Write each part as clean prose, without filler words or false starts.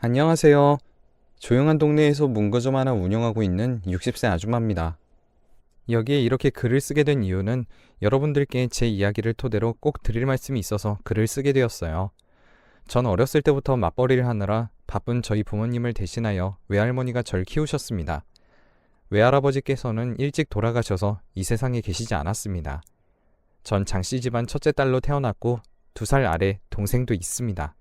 안녕하세요. 조용한 동네에서 문구점 하나 운영하고 있는 60세 아줌마입니다. 여기에 이렇게 글을 쓰게 된 이유는 여러분들께 제 이야기를 토대로 꼭 드릴 말씀이 있어서 글을 쓰게 되었어요. 전 어렸을 때부터 맞벌이를 하느라 바쁜 저희 부모님을 대신하여 외할머니가 절 키우셨습니다. 외할아버지께서는 일찍 돌아가셔서 이 세상에 계시지 않았습니다. 전 장씨 집안 첫째 딸로 태어났고 2살 아래 동생도 있습니다.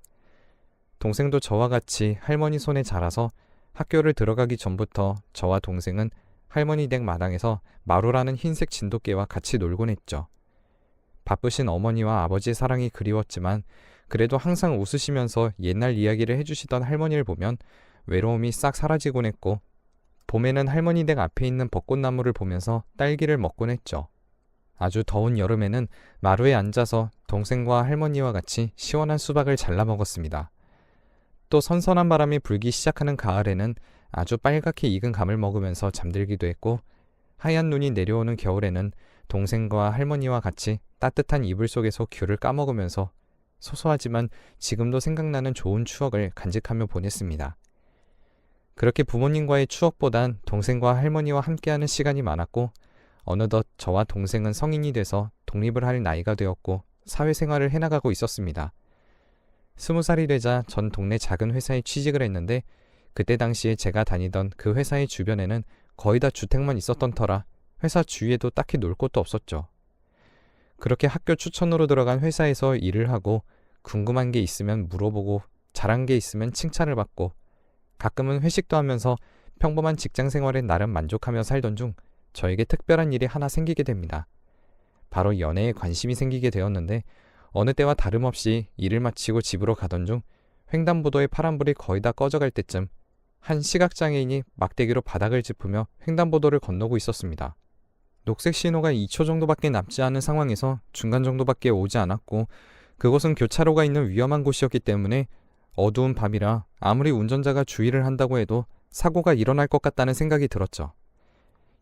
동생도 저와 같이 할머니 손에 자라서 학교를 들어가기 전부터 저와 동생은 할머니 댁 마당에서 마루라는 흰색 진돗개와 같이 놀곤 했죠. 바쁘신 어머니와 아버지의 사랑이 그리웠지만 그래도 항상 웃으시면서 옛날 이야기를 해주시던 할머니를 보면 외로움이 싹 사라지곤 했고, 봄에는 할머니 댁 앞에 있는 벚꽃나무를 보면서 딸기를 먹곤 했죠. 아주 더운 여름에는 마루에 앉아서 동생과 할머니와 같이 시원한 수박을 잘라 먹었습니다. 또 선선한 바람이 불기 시작하는 가을에는 아주 빨갛게 익은 감을 먹으면서 잠들기도 했고, 하얀 눈이 내려오는 겨울에는 동생과 할머니와 같이 따뜻한 이불 속에서 귤을 까먹으면서 소소하지만 지금도 생각나는 좋은 추억을 간직하며 보냈습니다. 그렇게 부모님과의 추억보단 동생과 할머니와 함께하는 시간이 많았고, 어느덧 저와 동생은 성인이 돼서 독립을 할 나이가 되었고 사회생활을 해나가고 있었습니다. 20살이 되자 전 동네 작은 회사에 취직을 했는데, 그때 당시에 제가 다니던 그 회사의 주변에는 거의 다 주택만 있었던 터라 회사 주위에도 딱히 놀 곳도 없었죠. 그렇게 학교 추천으로 들어간 회사에서 일을 하고 궁금한 게 있으면 물어보고 잘한 게 있으면 칭찬을 받고 가끔은 회식도 하면서 평범한 직장 생활에 나름 만족하며 살던 중 저에게 특별한 일이 하나 생기게 됩니다. 바로 연애에 관심이 생기게 되었는데, 어느 때와 다름없이 일을 마치고 집으로 가던 중 횡단보도의 파란불이 거의 다 꺼져갈 때쯤 한 시각장애인이 막대기로 바닥을 짚으며 횡단보도를 건너고 있었습니다. 녹색 신호가 2초 정도밖에 남지 않은 상황에서 중간 정도밖에 오지 않았고, 그곳은 교차로가 있는 위험한 곳이었기 때문에 어두운 밤이라 아무리 운전자가 주의를 한다고 해도 사고가 일어날 것 같다는 생각이 들었죠.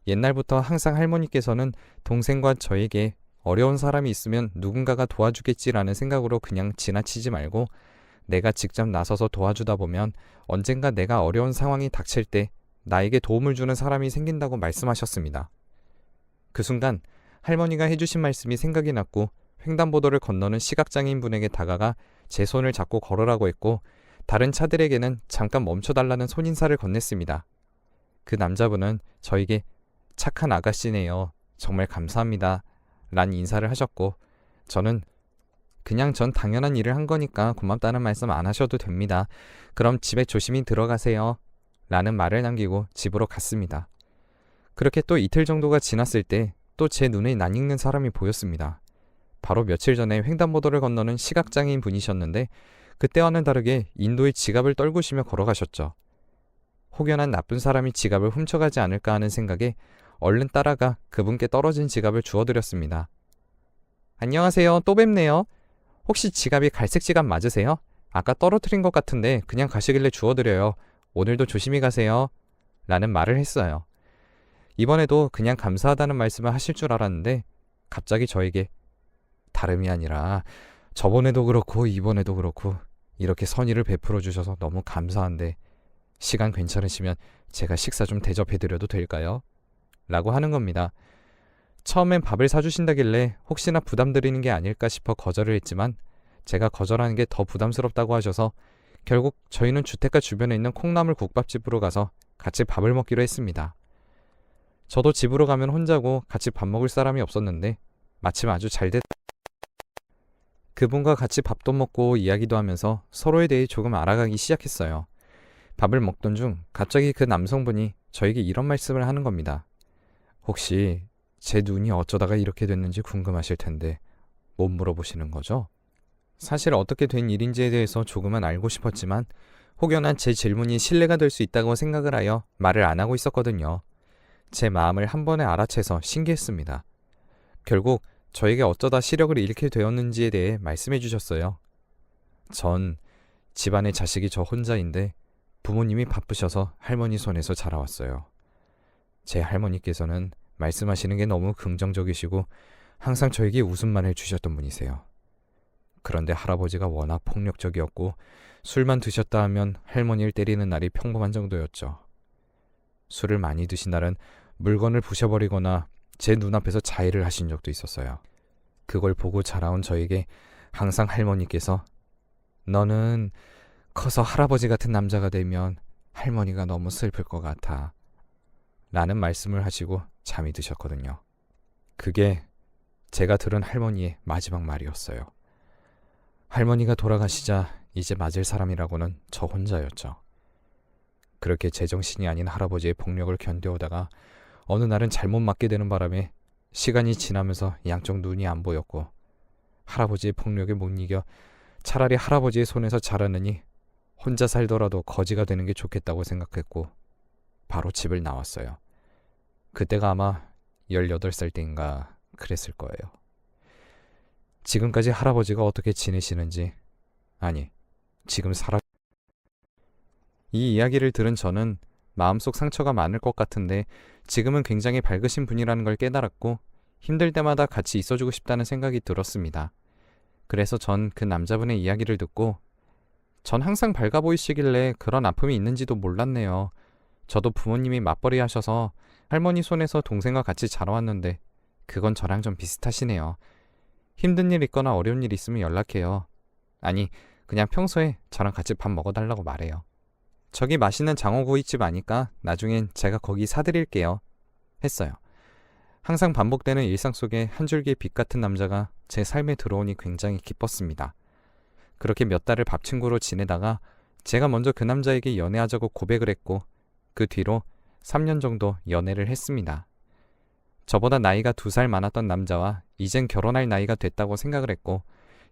옛날부터 항상 할머니께서는 동생과 저에게 어려운 사람이 있으면 누군가가 도와주겠지라는 생각으로 그냥 지나치지 말고 내가 직접 나서서 도와주다 보면 언젠가 내가 어려운 상황이 닥칠 때 나에게 도움을 주는 사람이 생긴다고 말씀하셨습니다. 그 순간 할머니가 해주신 말씀이 생각이 났고, 횡단보도를 건너는 시각장애인 분에게 다가가 제 손을 잡고 걸으라고 했고, 다른 차들에게는 잠깐 멈춰달라는 손인사를 건넸습니다. 그 남자분은 저에게 착한 아가씨네요. 정말 감사합니다. 란 인사를 하셨고, 저는 그냥 전 당연한 일을 한 거니까 고맙다는 말씀 안 하셔도 됩니다. 그럼 집에 조심히 들어가세요. 라는 말을 남기고 집으로 갔습니다. 그렇게 또 이틀 정도가 지났을 때 또 제 눈에 낯익는 사람이 보였습니다. 바로 며칠 전에 횡단보도를 건너는 시각장애인 분이셨는데, 그때와는 다르게 인도의 지갑을 떨구시며 걸어가셨죠. 혹여나 나쁜 사람이 지갑을 훔쳐가지 않을까 하는 생각에 얼른 따라가 그분께 떨어진 지갑을 주워드렸습니다. 안녕하세요. 또 뵙네요. 혹시 지갑이 갈색 지갑 맞으세요? 아까 떨어뜨린 것 같은데 그냥 가시길래 주워드려요. 오늘도 조심히 가세요. 라는 말을 했어요. 이번에도 그냥 감사하다는 말씀을 하실 줄 알았는데 갑자기 저에게 다름이 아니라 저번에도 그렇고 이번에도 그렇고 이렇게 선의를 베풀어 주셔서 너무 감사한데 시간 괜찮으시면 제가 식사 좀 대접해드려도 될까요? 라고 하는 겁니다. 처음엔 밥을 사주신다길래 혹시나 부담드리는 게 아닐까 싶어 거절을 했지만 제가 거절하는 게 더 부담스럽다고 하셔서 결국 저희는 주택가 주변에 있는 콩나물 국밥집으로 가서 같이 밥을 먹기로 했습니다. 저도 집으로 가면 혼자고 같이 밥 먹을 사람이 없었는데 마침 아주 잘 됐다. 그분과 같이 밥도 먹고 이야기도 하면서 서로에 대해 조금 알아가기 시작했어요. 밥을 먹던 중 갑자기 그 남성분이 저에게 이런 말씀을 하는 겁니다. 혹시 제 눈이 어쩌다가 이렇게 됐는지 궁금하실 텐데 못 물어보시는 거죠? 사실 어떻게 된 일인지에 대해서 조금은 알고 싶었지만 혹여나 제 질문이 신뢰가 될 수 있다고 생각을 하여 말을 안 하고 있었거든요. 제 마음을 한 번에 알아채서 신기했습니다. 결국 저에게 어쩌다 시력을 잃게 되었는지에 대해 말씀해 주셨어요. 전 집안의 자식이 저 혼자인데 부모님이 바쁘셔서 할머니 손에서 자라왔어요. 제 할머니께서는 말씀하시는 게 너무 긍정적이시고 항상 저에게 웃음만 해주셨던 분이세요. 그런데 할아버지가 워낙 폭력적이었고 술만 드셨다 하면 할머니를 때리는 날이 평범한 정도였죠. 술을 많이 드신 날은 물건을 부셔버리거나 제 눈앞에서 자해를 하신 적도 있었어요. 그걸 보고 자라온 저에게 항상 할머니께서 너는 커서 할아버지 같은 남자가 되면 할머니가 너무 슬플 것 같아 라는 말씀을 하시고 잠이 드셨거든요. 그게 제가 들은 할머니의 마지막 말이었어요. 할머니가 돌아가시자 이제 맞을 사람이라고는 저 혼자였죠. 그렇게 제정신이 아닌 할아버지의 폭력을 견뎌오다가 어느 날은 잘못 맞게 되는 바람에 시간이 지나면서 양쪽 눈이 안 보였고 할아버지의 폭력에 못 이겨 차라리 할아버지의 손에서 자라느니 혼자 살더라도 거지가 되는 게 좋겠다고 생각했고 바로 집을 나왔어요. 그때가 아마 18살 때인가 그랬을 거예요. 지금까지 할아버지가 어떻게 지내시는지, 아니, 지금 이 이야기를 들은 저는 마음속 상처가 많을 것 같은데 지금은 굉장히 밝으신 분이라는 걸 깨달았고 힘들 때마다 같이 있어주고 싶다는 생각이 들었습니다. 그래서 전 그 남자분의 이야기를 듣고 전 항상 밝아 보이시길래 그런 아픔이 있는지도 몰랐네요. 저도 부모님이 맞벌이 하셔서 할머니 손에서 동생과 같이 자라왔는데 그건 저랑 좀 비슷하시네요. 힘든 일 있거나 어려운 일 있으면 연락해요. 아니, 그냥 평소에 저랑 같이 밥 먹어달라고 말해요. 저기 맛있는 장어구이집 아니까 나중엔 제가 거기 사드릴게요. 했어요. 항상 반복되는 일상 속에 한 줄기의 빛 같은 남자가 제 삶에 들어오니 굉장히 기뻤습니다. 그렇게 몇 달을 밥 친구로 지내다가 제가 먼저 그 남자에게 연애하자고 고백을 했고 그 뒤로 3년 정도 연애를 했습니다. 저보다 나이가 2살 많았던 남자와 이젠 결혼할 나이가 됐다고 생각을 했고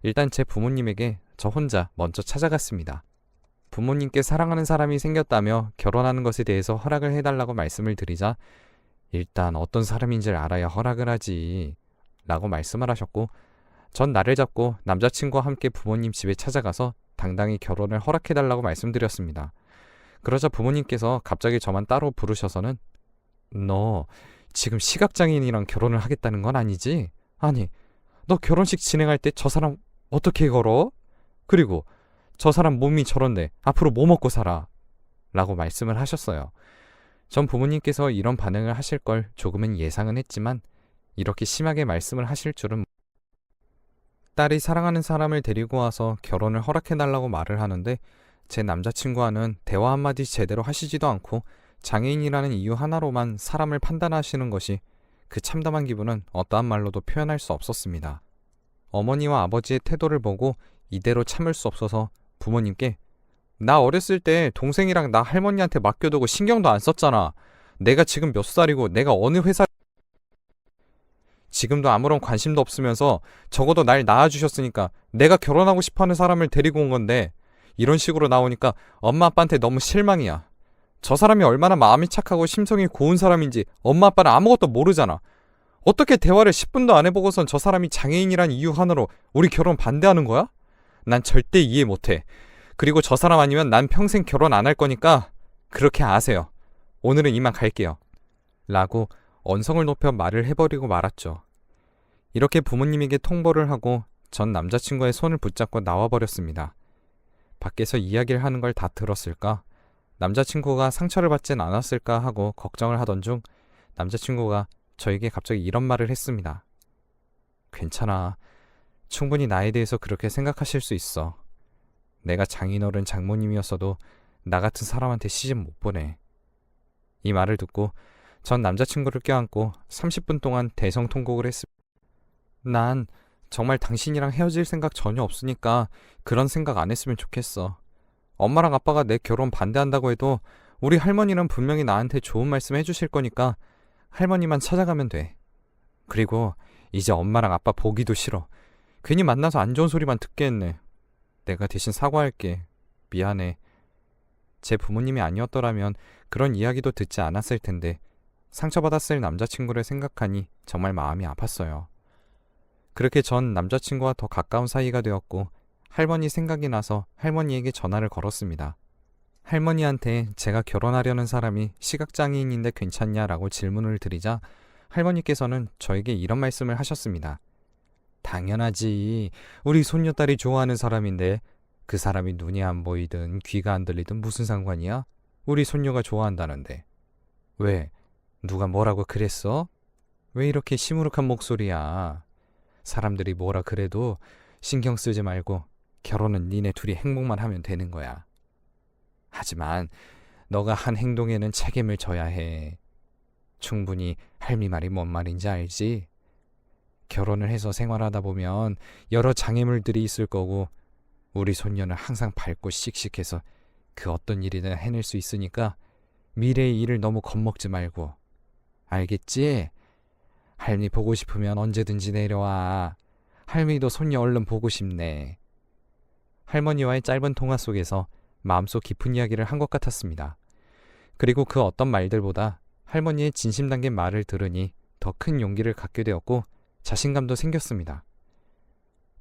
일단 제 부모님에게 저 혼자 먼저 찾아갔습니다. 부모님께 사랑하는 사람이 생겼다며 결혼하는 것에 대해서 허락을 해달라고 말씀을 드리자 일단 어떤 사람인지를 알아야 허락을 하지 라고 말씀을 하셨고 전 날을 잡고 남자친구와 함께 부모님 집에 찾아가서 당당히 결혼을 허락해달라고 말씀드렸습니다. 그러자 부모님께서 갑자기 저만 따로 부르셔서는 너 지금 시각장애인이랑 결혼을 하겠다는 건 아니지? 아니, 너 결혼식 진행할 때 저 사람 어떻게 걸어? 그리고 저 사람 몸이 저런데 앞으로 뭐 먹고 살아? 라고 말씀을 하셨어요. 전 부모님께서 이런 반응을 하실 걸 조금은 예상은 했지만 이렇게 심하게 말씀을 하실 줄은 딸이 사랑하는 사람을 데리고 와서 결혼을 허락해달라고 말을 하는데 제 남자친구와는 대화 한마디 제대로 하시지도 않고 장애인이라는 이유 하나로만 사람을 판단하시는 것이 그 참담한 기분은 어떠한 말로도 표현할 수 없었습니다. 어머니와 아버지의 태도를 보고 이대로 참을 수 없어서 부모님께 나 어렸을 때 동생이랑 나 할머니한테 맡겨두고 신경도 안 썼잖아. 내가 지금 몇 살이고 내가 어느 회사 지금도 아무런 관심도 없으면서 적어도 날 낳아주셨으니까 내가 결혼하고 싶어하는 사람을 데리고 온 건데 이런 식으로 나오니까 엄마 아빠한테 너무 실망이야. 저 사람이 얼마나 마음이 착하고 심성이 고운 사람인지 엄마 아빠는 아무것도 모르잖아. 어떻게 대화를 10분도 안 해보고선 저 사람이 장애인이란 이유 하나로 우리 결혼 반대하는 거야? 난 절대 이해 못해. 그리고 저 사람 아니면 난 평생 결혼 안 할 거니까 그렇게 아세요. 오늘은 이만 갈게요. 라고 언성을 높여 말을 해버리고 말았죠. 이렇게 부모님에게 통보를 하고 전 남자친구의 손을 붙잡고 나와버렸습니다. 밖에서 이야기를 하는 걸 다 들었을까? 남자친구가 상처를 받진 않았을까 하고 걱정을 하던 중 남자친구가 저에게 갑자기 이런 말을 했습니다. 괜찮아. 충분히 나에 대해서 그렇게 생각하실 수 있어. 내가 장인어른 장모님이었어도 나 같은 사람한테 시집 못 보내. 이 말을 듣고 전 남자친구를 껴안고 30분 동안 대성통곡을 했습니다. 난 정말 당신이랑 헤어질 생각 전혀 없으니까 그런 생각 안 했으면 좋겠어. 엄마랑 아빠가 내 결혼 반대한다고 해도 우리 할머니는 분명히 나한테 좋은 말씀 해주실 거니까 할머니만 찾아가면 돼. 그리고 이제 엄마랑 아빠 보기도 싫어. 괜히 만나서 안 좋은 소리만 듣게 했네. 내가 대신 사과할게. 미안해. 제 부모님이 아니었더라면 그런 이야기도 듣지 않았을 텐데 상처받았을 남자친구를 생각하니 정말 마음이 아팠어요. 그렇게 전 남자친구와 더 가까운 사이가 되었고 할머니 생각이 나서 할머니에게 전화를 걸었습니다. 할머니한테 제가 결혼하려는 사람이 시각장애인인데 괜찮냐라고 질문을 드리자 할머니께서는 저에게 이런 말씀을 하셨습니다. 당연하지. 우리 손녀딸이 좋아하는 사람인데 그 사람이 눈이 안 보이든 귀가 안 들리든 무슨 상관이야? 우리 손녀가 좋아한다는데. 왜? 누가 뭐라고 그랬어? 왜 이렇게 시무룩한 목소리야? 사람들이 뭐라 그래도 신경 쓰지 말고 결혼은 니네 둘이 행복만 하면 되는 거야. 하지만 너가 한 행동에는 책임을 져야 해. 충분히 할미 말이 뭔 말인지 알지? 결혼을 해서 생활하다 보면 여러 장애물들이 있을 거고 우리 손녀는 항상 밝고 씩씩해서 그 어떤 일이든 해낼 수 있으니까 미래의 일을 너무 겁먹지 말고. 알겠지? 할미 보고 싶으면 언제든지 내려와. 할미도 손녀 얼른 보고 싶네. 할머니와의 짧은 통화 속에서 마음속 깊은 이야기를 한 것 같았습니다. 그리고 그 어떤 말들보다 할머니의 진심 담긴 말을 들으니 더 큰 용기를 갖게 되었고 자신감도 생겼습니다.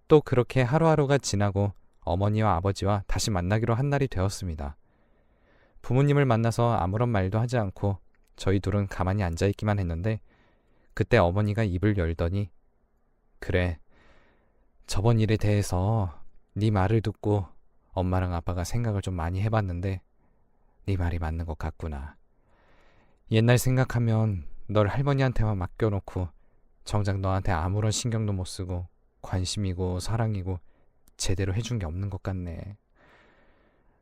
또 그렇게 하루하루가 지나고 어머니와 아버지와 다시 만나기로 한 날이 되었습니다. 부모님을 만나서 아무런 말도 하지 않고 저희 둘은 가만히 앉아있기만 했는데 그때 어머니가 입을 열더니 그래, 저번 일에 대해서 네 말을 듣고 엄마랑 아빠가 생각을 좀 많이 해봤는데 네 말이 맞는 것 같구나. 옛날 생각하면 널 할머니한테만 맡겨놓고 정작 너한테 아무런 신경도 못 쓰고 관심이고 사랑이고 제대로 해준 게 없는 것 같네.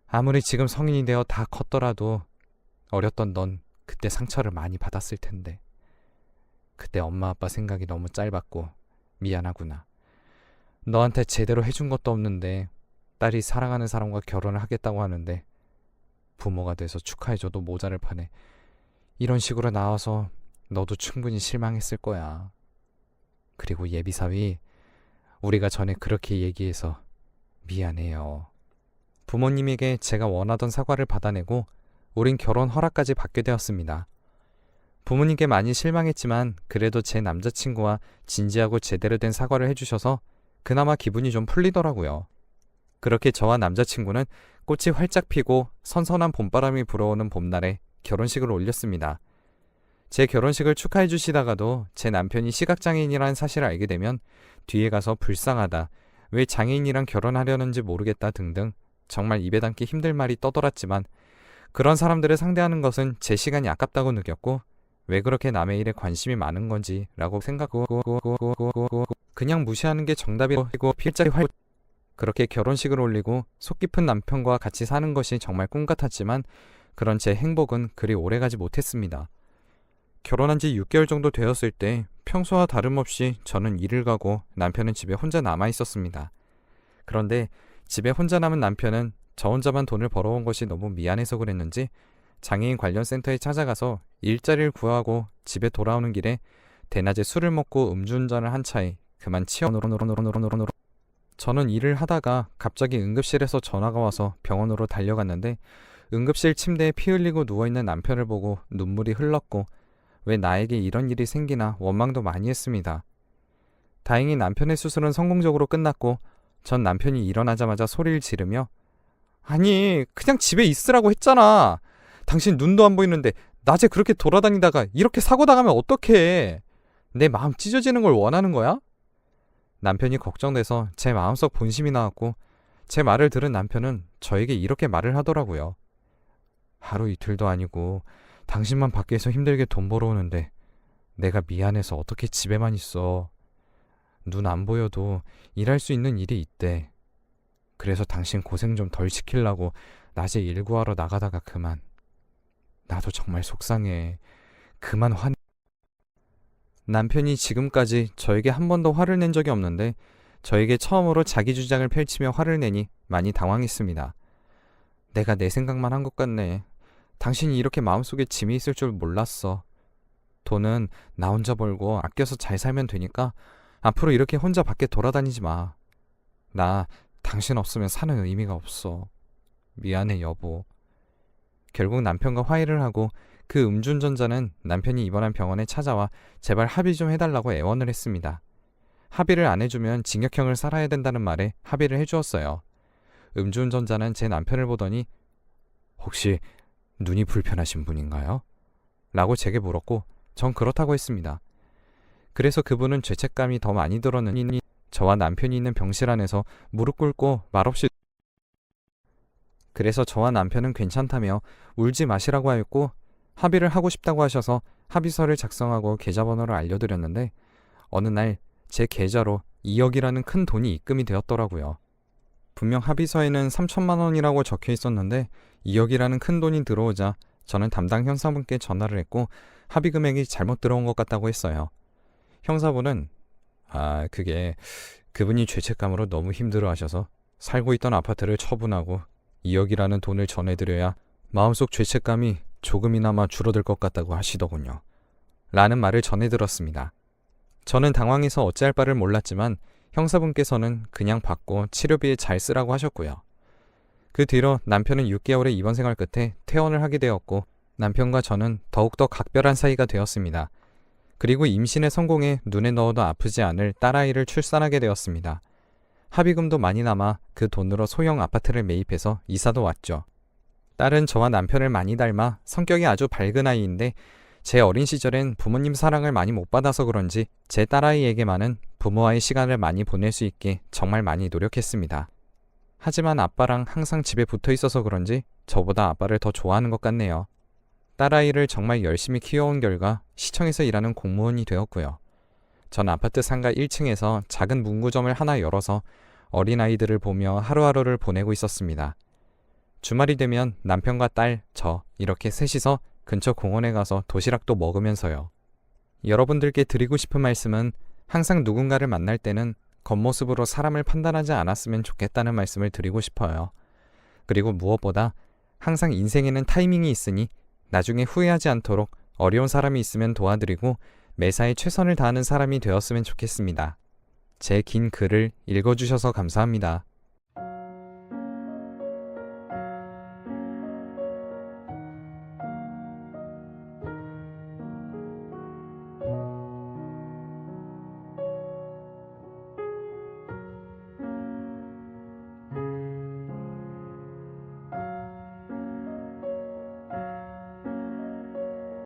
아무리 지금 성인이 되어 다 컸더라도 어렸던 넌 그때 상처를 많이 받았을 텐데 그때 엄마 아빠 생각이 너무 짧았고 미안하구나. 너한테 제대로 해준 것도 없는데 딸이 사랑하는 사람과 결혼을 하겠다고 하는데 부모가 돼서 축하해줘도 모자를 파네. 이런 식으로 나와서 너도 충분히 실망했을 거야. 그리고 예비사위, 우리가 전에 그렇게 얘기해서 미안해요. 부모님에게 제가 원하던 사과를 받아내고 우린 결혼 허락까지 받게 되었습니다. 부모님께 많이 실망했지만 그래도 제 남자친구와 진지하고 제대로 된 사과를 해주셔서 그나마 기분이 좀 풀리더라고요. 그렇게 저와 남자친구는 꽃이 활짝 피고 선선한 봄바람이 불어오는 봄날에 결혼식을 올렸습니다. 제 결혼식을 축하해 주시다가도 제 남편이 시각장애인이라는 사실을 알게 되면 뒤에 가서 불쌍하다, 왜 장애인이랑 결혼하려는지 모르겠다 등등 정말 입에 담기 힘들 말이 떠돌았지만 그런 사람들을 상대하는 것은 제 시간이 아깝다고 느꼈고 왜 그렇게 남의 일에 관심이 많은 건지 라고 생각하고 그냥 무시하는 게 정답이고 필자리 활 그렇게 결혼식을 올리고 속 깊은 남편과 같이 사는 것이 정말 꿈 같았지만 그런 제 행복은 그리 오래가지 못했습니다. 결혼한 지 6개월 정도 되었을 때 평소와 다름없이 저는 일을 가고 남편은 집에 혼자 남아 있었습니다. 그런데 집에 혼자 남은 남편은 저 혼자만 돈을 벌어온 것이 너무 미안해서 그랬는지 장애인 관련 센터에 찾아가서 일자리를 구하고 집에 돌아오는 길에 대낮에 술을 먹고 음주운전을 한 차에 그만 저는 일을 하다가 갑자기 응급실에서 전화가 와서 병원으로 달려갔는데 응급실 침대에 피 흘리고 누워있는 남편을 보고 눈물이 흘렀고 왜 나에게 이런 일이 생기나 원망도 많이 했습니다. 다행히 남편의 수술은 성공적으로 끝났고 전 남편이 일어나자마자 소리를 지르며 아니 그냥 집에 있으라고 했잖아. 당신 눈도 안 보이는데 낮에 그렇게 돌아다니다가 이렇게 사고 당하면 어떡해. 내 마음 찢어지는 걸 원하는 거야? 남편이 걱정돼서 제 마음속 본심이 나왔고 제 말을 들은 남편은 저에게 이렇게 말을 하더라고요. 하루 이틀도 아니고 당신만 밖에서 힘들게 돈 벌어오는데 내가 미안해서 어떻게 집에만 있어. 눈 안 보여도 일할 수 있는 일이 있대. 그래서 당신 고생 좀 덜 시키려고 낮에 일 구하러 나가다가 그만. 나도 정말 속상해. 그만 화. 남편이 지금까지 저에게 한 번도 화를 낸 적이 없는데 저에게 처음으로 자기 주장을 펼치며 화를 내니 많이 당황했습니다. 내가 내 생각만 한 것 같네. 당신이 이렇게 마음속에 짐이 있을 줄 몰랐어. 돈은 나 혼자 벌고 아껴서 잘 살면 되니까 앞으로 이렇게 혼자 밖에 돌아다니지 마. 나 당신 없으면 사는 의미가 없어. 미안해 여보. 결국 남편과 화해를 하고 그 음주운전자는 남편이 입원한 병원에 찾아와 제발 합의 좀 해달라고 애원을 했습니다. 합의를 안 해주면 징역형을 살아야 된다는 말에 합의를 해주었어요. 음주운전자는 제 남편을 보더니 혹시 눈이 불편하신 분인가요? 라고 제게 물었고 전 그렇다고 했습니다. 그래서 그분은 죄책감이 더 많이 들었느니 저와 남편이 있는 병실 안에서 무릎 꿇고 말없이 그래서 저와 남편은 괜찮다며 울지 마시라고 하였고 합의를 하고 싶다고 하셔서 합의서를 작성하고 계좌번호를 알려드렸는데 어느 날 제 계좌로 2억이라는 큰 돈이 입금이 되었더라고요. 분명 합의서에는 3천만 원이라고 적혀 있었는데 2억이라는 큰 돈이 들어오자 저는 담당 형사분께 전화를 했고 합의 금액이 잘못 들어온 것 같다고 했어요. 형사분은 그게 그분이 죄책감으로 너무 힘들어하셔서 살고 있던 아파트를 처분하고 2억이라는 돈을 전해드려야 마음속 죄책감이 조금이나마 줄어들 것 같다고 하시더군요. 라는 말을 전해들었습니다. 저는 당황해서 어찌할 바를 몰랐지만 형사분께서는 그냥 받고 치료비에 잘 쓰라고 하셨고요. 그 뒤로 남편은 6개월의 입원 생활 끝에 퇴원을 하게 되었고 남편과 저는 더욱더 각별한 사이가 되었습니다. 그리고 임신에 성공해 눈에 넣어도 아프지 않을 딸아이를 출산하게 되었습니다. 합의금도 많이 남아 그 돈으로 소형 아파트를 매입해서 이사도 왔죠. 딸은 저와 남편을 많이 닮아 성격이 아주 밝은 아이인데 제 어린 시절엔 부모님 사랑을 많이 못 받아서 그런지 제 딸아이에게만은 부모와의 시간을 많이 보낼 수 있게 정말 많이 노력했습니다. 하지만 아빠랑 항상 집에 붙어 있어서 그런지 저보다 아빠를 더 좋아하는 것 같네요. 딸아이를 정말 열심히 키워온 결과 시청에서 일하는 공무원이 되었고요. 전 아파트 상가 1층에서 작은 문구점을 하나 열어서 어린아이들을 보며 하루하루를 보내고 있었습니다. 주말이 되면 남편과 딸, 저 이렇게 셋이서 근처 공원에 가서 도시락도 먹으면서요. 여러분들께 드리고 싶은 말씀은 항상 누군가를 만날 때는 겉모습으로 사람을 판단하지 않았으면 좋겠다는 말씀을 드리고 싶어요. 그리고 무엇보다 항상 인생에는 타이밍이 있으니 나중에 후회하지 않도록 어려운 사람이 있으면 도와드리고 매사에 최선을 다하는 사람이 되었으면 좋겠습니다. 제 긴 글을 읽어주셔서 감사합니다.